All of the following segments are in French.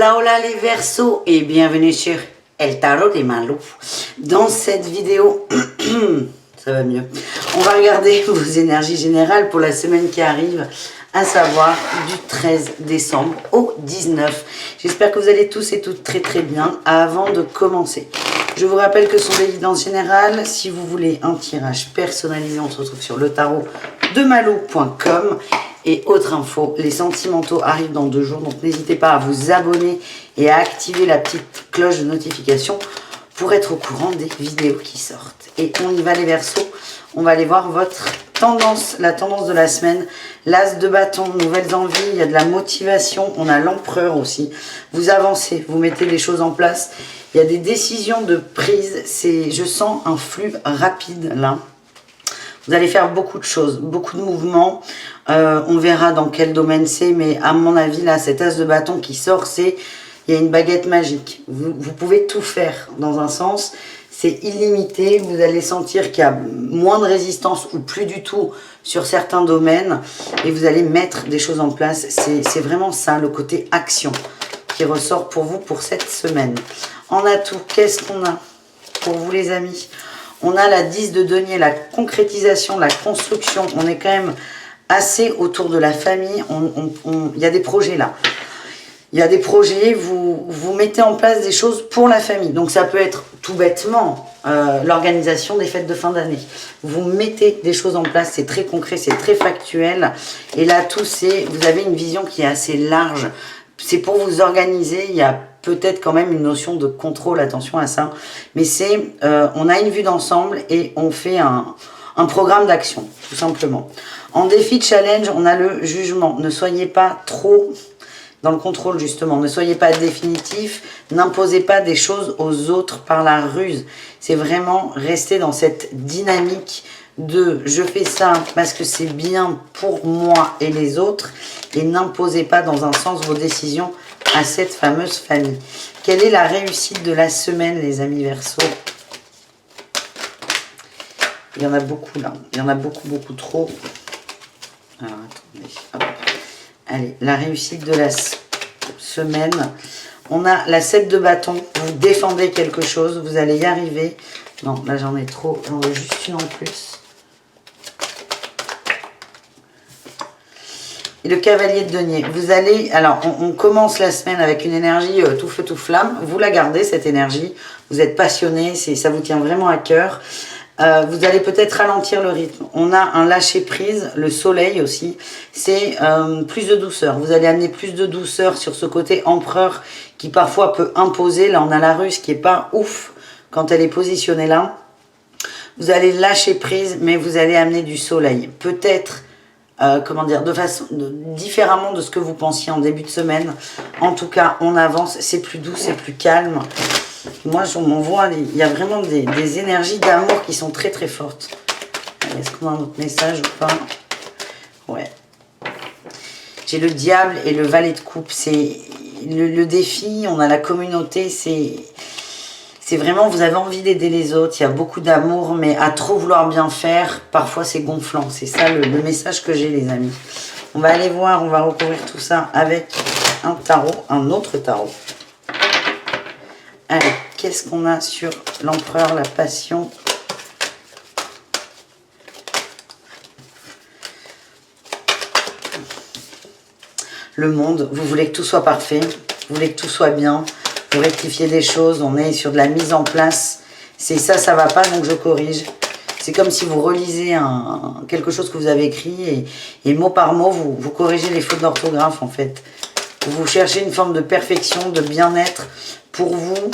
Hola hola les Verseaux et bienvenue sur El Tarot des Malou. Dans cette vidéo, ça va mieux, on va regarder vos énergies générales pour la semaine qui arrive, à savoir du 13 décembre au 19. J'espère que vous allez tous et toutes très très bien. Avant de commencer, je vous rappelle que ce sont des guidances générales. Si vous voulez un tirage personnalisé, on se retrouve sur le tarot de malou.com. Et autre info, les sentimentaux arrivent dans 2 jours, donc n'hésitez pas à vous abonner et à activer la petite cloche de notification pour être au courant des vidéos qui sortent. Et on y va les Verseaux, on va aller voir votre tendance, la tendance de la semaine. L'As de bâton, nouvelles envies, il y a de la motivation, on a l'Empereur aussi. Vous avancez, vous mettez les choses en place, il y a des décisions de prise, je sens un flux rapide là. Vous allez faire beaucoup de choses, beaucoup de mouvements. On verra dans quel domaine c'est, mais à mon avis, là, cet as de bâton qui sort, il y a une baguette magique. Vous pouvez tout faire dans un sens. C'est illimité. Vous allez sentir qu'il y a moins de résistance ou plus du tout sur certains domaines. Et vous allez mettre des choses en place. C'est vraiment ça, le côté action qui ressort pour vous pour cette semaine. En atout, qu'est-ce qu'on a pour vous les amis? On a la 10 de denier, la concrétisation, la construction. On est quand même assez autour de la famille. Il y a des projets là. Il y a des projets, vous mettez en place des choses pour la famille. Donc ça peut être tout bêtement l'organisation des fêtes de fin d'année. Vous mettez des choses en place, c'est très concret, c'est très factuel. Et là, vous avez une vision qui est assez large. C'est pour vous organiser, il y a peut-être quand même une notion de contrôle, attention à ça. Mais on a une vue d'ensemble et on fait un programme d'action, tout simplement. En défi challenge, on a le jugement. Ne soyez pas trop dans le contrôle, justement. Ne soyez pas définitif. N'imposez pas des choses aux autres par la ruse. C'est vraiment rester dans cette dynamique de je fais ça parce que c'est bien pour moi et les autres. Et n'imposez pas dans un sens vos décisions à cette fameuse famille. Quelle est la réussite de la semaine, les amis Verseaux? Il y en a beaucoup là. Il y en a beaucoup, beaucoup trop. Alors, attendez. Hop. Allez, la réussite de la semaine. On a la 7 de bâton. Vous défendez quelque chose. Vous allez y arriver. Non, là j'en ai trop. J'en veux juste une en plus. Et le cavalier de denier. Vous allez, alors on commence la semaine avec une énergie tout feu tout flamme. Vous la gardez cette énergie. Vous êtes passionné, ça vous tient vraiment à cœur. Vous allez peut-être ralentir le rythme. On a un lâcher prise, le soleil aussi. C'est plus de douceur. Vous allez amener plus de douceur sur ce côté empereur qui parfois peut imposer. Là on a la Russe qui est pas ouf quand elle est positionnée là. Vous allez lâcher prise, mais vous allez amener du soleil. Peut-être comment dire, différemment de ce que vous pensiez en début de semaine. En tout cas, on avance, c'est plus doux, c'est plus calme. Moi, on voit, il y a vraiment des énergies d'amour qui sont très très fortes. Est-ce qu'on a un autre message ou pas? Ouais. J'ai le diable et le valet de coupe. C'est le défi, on a la communauté, c'est vraiment, vous avez envie d'aider les autres, il y a beaucoup d'amour, mais à trop vouloir bien faire, parfois c'est gonflant. C'est ça le message que j'ai, les amis. On va aller voir, on va recouvrir tout ça avec un tarot, un autre tarot. Allez, qu'est-ce qu'on a sur l'empereur, la passion? Le monde, vous voulez que tout soit parfait, vous voulez que tout soit bien. Pour rectifier des choses, on est sur de la mise en place. C'est ça va pas, donc je corrige. C'est comme si vous relisez quelque chose que vous avez écrit et mot par mot, vous corrigez les fautes d'orthographe en fait. Vous cherchez une forme de perfection, de bien-être pour vous.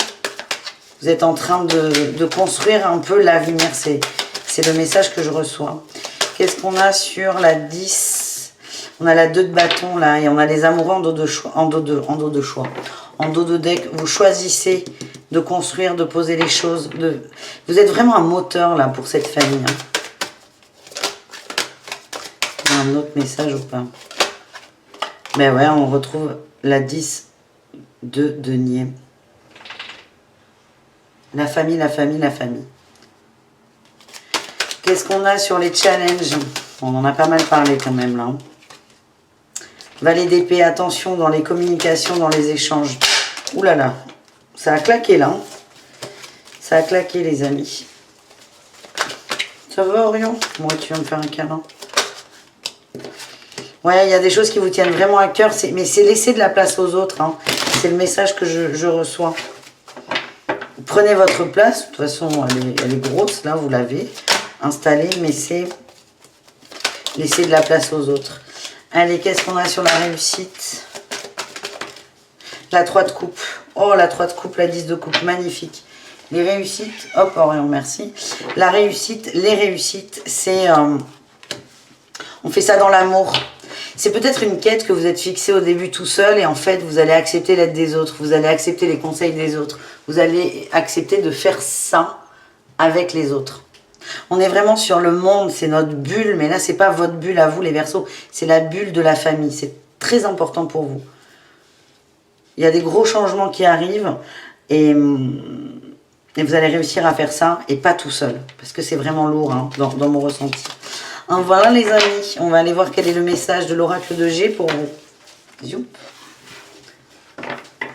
Vous êtes en train de construire un peu l'avenir. C'est le message que je reçois. Qu'est-ce qu'on a sur la 10? On a la 2 de bâton là et on a les amoureux en dos de choix. En dos de deck, vous choisissez de construire, de poser les choses. Vous êtes vraiment un moteur là pour cette famille. Il y a un autre message ou pas? Ben ouais, on retrouve la 10 de denier. La famille, la famille, la famille. Qu'est-ce qu'on a sur les challenges? On en a pas mal parlé quand même là. Valet d'épée, attention dans les communications, dans les échanges. Ouh là là, ça a claqué là. Hein. Ça a claqué les amis. Ça va Orion? Moi tu vas me faire un câlin. Ouais, il y a des choses qui vous tiennent vraiment à cœur, mais c'est laisser de la place aux autres. Hein. C'est le message que je reçois. Prenez votre place, de toute façon elle est grosse, là vous l'avez installée, mais c'est laisser de la place aux autres. Allez, qu'est-ce qu'on a sur la réussite? La 3 de coupe. Oh, la 3 de coupe, la 10 de coupe, magnifique. Les réussites, hop, Orion, merci. La réussite, les réussites, c'est... on fait ça dans l'amour. C'est peut-être une quête que vous êtes fixée au début tout seul et en fait, vous allez accepter l'aide des autres. Vous allez accepter les conseils des autres. Vous allez accepter de faire ça avec les autres. On est vraiment sur le monde, c'est notre bulle, mais là, c'est pas votre bulle à vous, les Verseaux. C'est la bulle de la famille. C'est très important pour vous. Il y a des gros changements qui arrivent et vous allez réussir à faire ça et pas tout seul. Parce que c'est vraiment lourd hein, dans mon ressenti. Hein, voilà les amis, on va aller voir quel est le message de l'oracle de G pour vous. Zoup.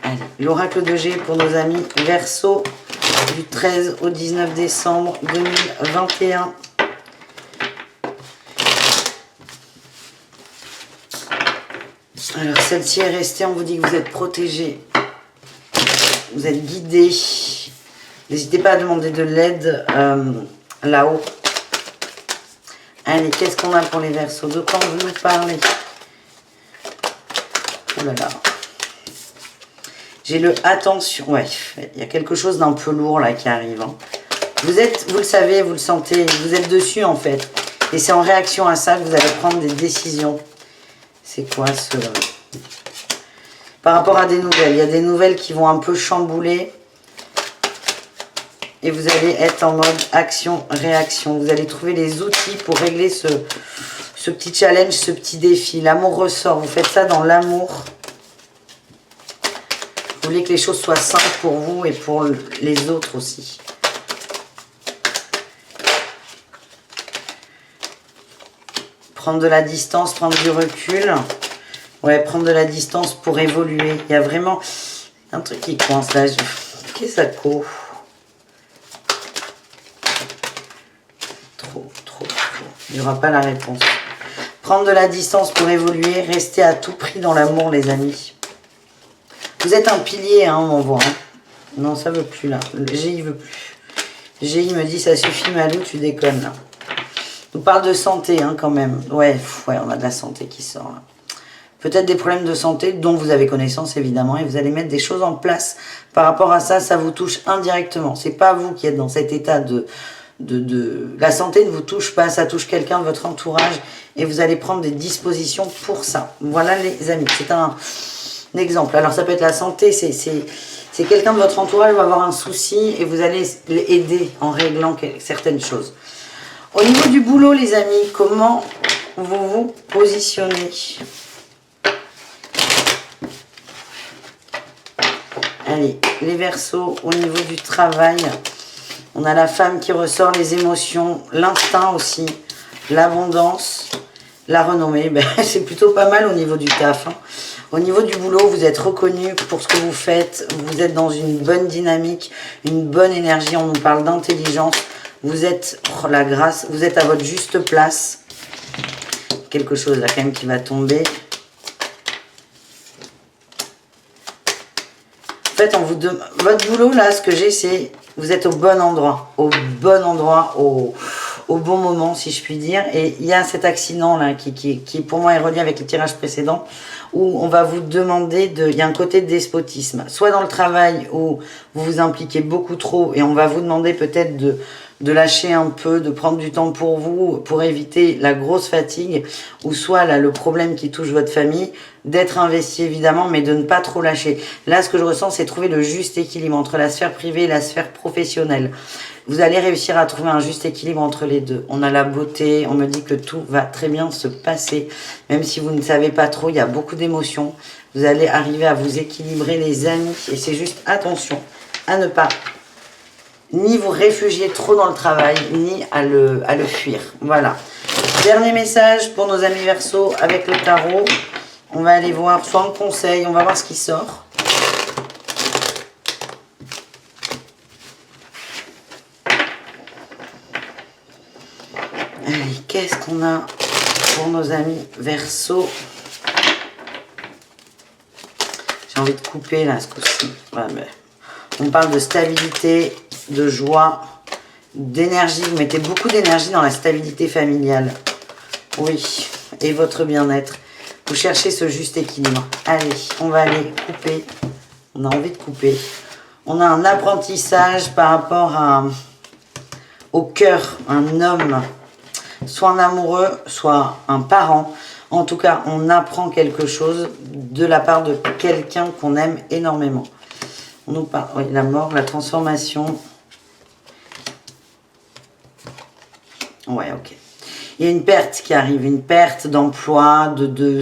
Allez, l'oracle de G pour nos amis Verseaux du 13 au 19 décembre 2021. Alors celle-ci est restée, on vous dit que vous êtes protégés, vous êtes guidés. N'hésitez pas à demander de l'aide là-haut. Allez, qu'est-ce qu'on a pour les Verseaux? De quoi on veut nous parler? Oh là là. J'ai le attention. Ouais, il y a quelque chose d'un peu lourd là qui arrive. Hein. Vous le savez, vous le sentez, vous êtes dessus en fait. Et c'est en réaction à ça que vous allez prendre des décisions. C'est quoi ce... Par rapport à des nouvelles. Il y a des nouvelles qui vont un peu chambouler. Et vous allez être en mode action-réaction. Vous allez trouver les outils pour régler ce petit challenge, ce petit défi. L'amour ressort. Vous faites ça dans l'amour. Vous voulez que les choses soient simples pour vous et pour les autres aussi. Prendre de la distance, prendre du recul. Ouais, prendre de la distance pour évoluer. Il y a vraiment un truc qui coince là. Qu'est-ce que ça court? Trop. Il n'y aura pas la réponse. Prendre de la distance pour évoluer. Rester à tout prix dans l'amour, les amis. Vous êtes un pilier, hein, on voit. Hein. Non, ça veut plus, là. Le GI veut plus. Le GI me dit, ça suffit, Malou, tu déconnes, là. On parle de santé, hein, quand même. Ouais, on a de la santé qui sort, là. Peut-être des problèmes de santé dont vous avez connaissance, évidemment, et vous allez mettre des choses en place. Par rapport à ça, ça vous touche indirectement. C'est pas vous qui êtes dans cet état de... La santé ne vous touche pas, ça touche quelqu'un de votre entourage, et vous allez prendre des dispositions pour ça. Voilà, les amis, c'est un exemple. Alors, ça peut être la santé, c'est quelqu'un de votre entourage va avoir un souci, et vous allez l'aider en réglant certaines choses. Au niveau du boulot, les amis, comment vous vous positionnez? Allez, les Verseaux, au niveau du travail, on a la femme qui ressort, les émotions, l'instinct aussi, l'abondance, la renommée. Ben, c'est plutôt pas mal au niveau du taf. Hein. Au niveau du boulot, vous êtes reconnu pour ce que vous faites. Vous êtes dans une bonne dynamique, une bonne énergie. On nous parle d'intelligence. Vous êtes, oh, la grâce, vous êtes à votre juste place. Quelque chose là quand même qui va tomber. En fait, votre boulot, là, ce que j'ai, c'est... Vous êtes au bon endroit. Au bon moment, si je puis dire. Et il y a cet accident-là qui, pour moi, est relié avec le tirage précédent, où on va vous demander de... Il y a un côté de despotisme. Soit dans le travail, où vous vous impliquez beaucoup trop, et on va vous demander peut-être de lâcher un peu, de prendre du temps pour vous, pour éviter la grosse fatigue, ou soit là, le problème qui touche votre famille, d'être investi évidemment, mais de ne pas trop lâcher. Là, ce que je ressens, c'est trouver le juste équilibre entre la sphère privée et la sphère professionnelle. Vous allez réussir à trouver un juste équilibre entre les deux. On a la beauté, on me dit que tout va très bien se passer. Même si vous ne savez pas trop, il y a beaucoup d'émotions. Vous allez arriver à vous équilibrer, les amis. Et c'est juste attention à ne pas ni vous réfugier trop dans le travail, ni à le fuir. Voilà. Dernier message pour nos amis Verseaux avec le tarot. On va aller voir soit un conseil, on va voir ce qui sort. Allez, qu'est-ce qu'on a pour nos amis Verseau? J'ai envie de couper là ce coup-ci. Ouais, mais on parle de stabilité, de joie, d'énergie. Vous mettez beaucoup d'énergie dans la stabilité familiale. Oui, et votre bien-être. Vous cherchez ce juste équilibre. Allez, on va aller couper. On a envie de couper. On a un apprentissage par rapport au cœur, un homme, soit un amoureux, soit un parent. En tout cas, on apprend quelque chose de la part de quelqu'un qu'on aime énormément. On nous parle, oui, la mort, la transformation. Ouais, ok. Il y a une perte qui arrive, une perte d'emploi, de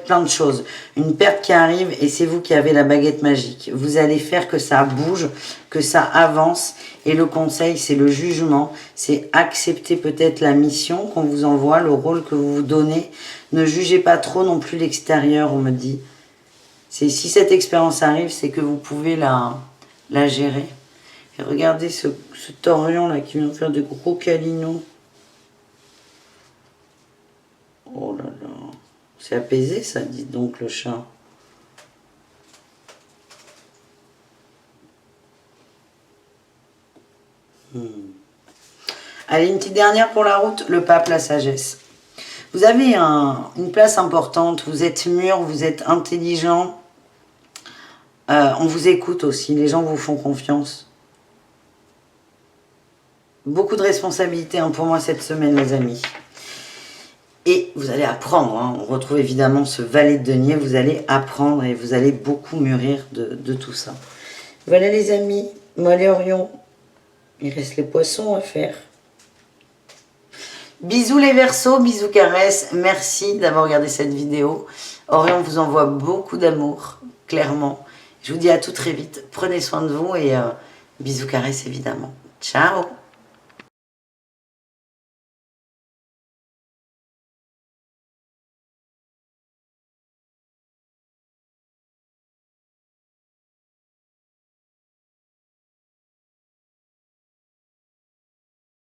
plein de choses. Une perte qui arrive et c'est vous qui avez la baguette magique. Vous allez faire que ça bouge, que ça avance. Et le conseil, c'est le jugement. C'est accepter peut-être la mission qu'on vous envoie, le rôle que vous vous donnez. Ne jugez pas trop non plus l'extérieur, on me dit. Si cette expérience arrive, c'est que vous pouvez la gérer. Et regardez ce torion là qui vient faire de gros câlinos. Oh là là. C'est apaisé ça, dit donc le chat. Allez, une petite dernière pour la route. Le pape, la sagesse. Vous avez une place importante. Vous êtes mûr, vous êtes intelligent. On vous écoute aussi. Les gens vous font confiance. Beaucoup de responsabilités pour moi cette semaine, les amis. Et vous allez apprendre, hein. On retrouve évidemment ce valet de denier, vous allez apprendre et vous allez beaucoup mûrir de tout ça. Voilà les amis, moi les Orions, il reste les poissons à faire. Bisous les Verseaux, bisous caresses, merci d'avoir regardé cette vidéo. Orion vous envoie beaucoup d'amour, clairement. Je vous dis à tout très vite, prenez soin de vous et bisous caresses évidemment. Ciao.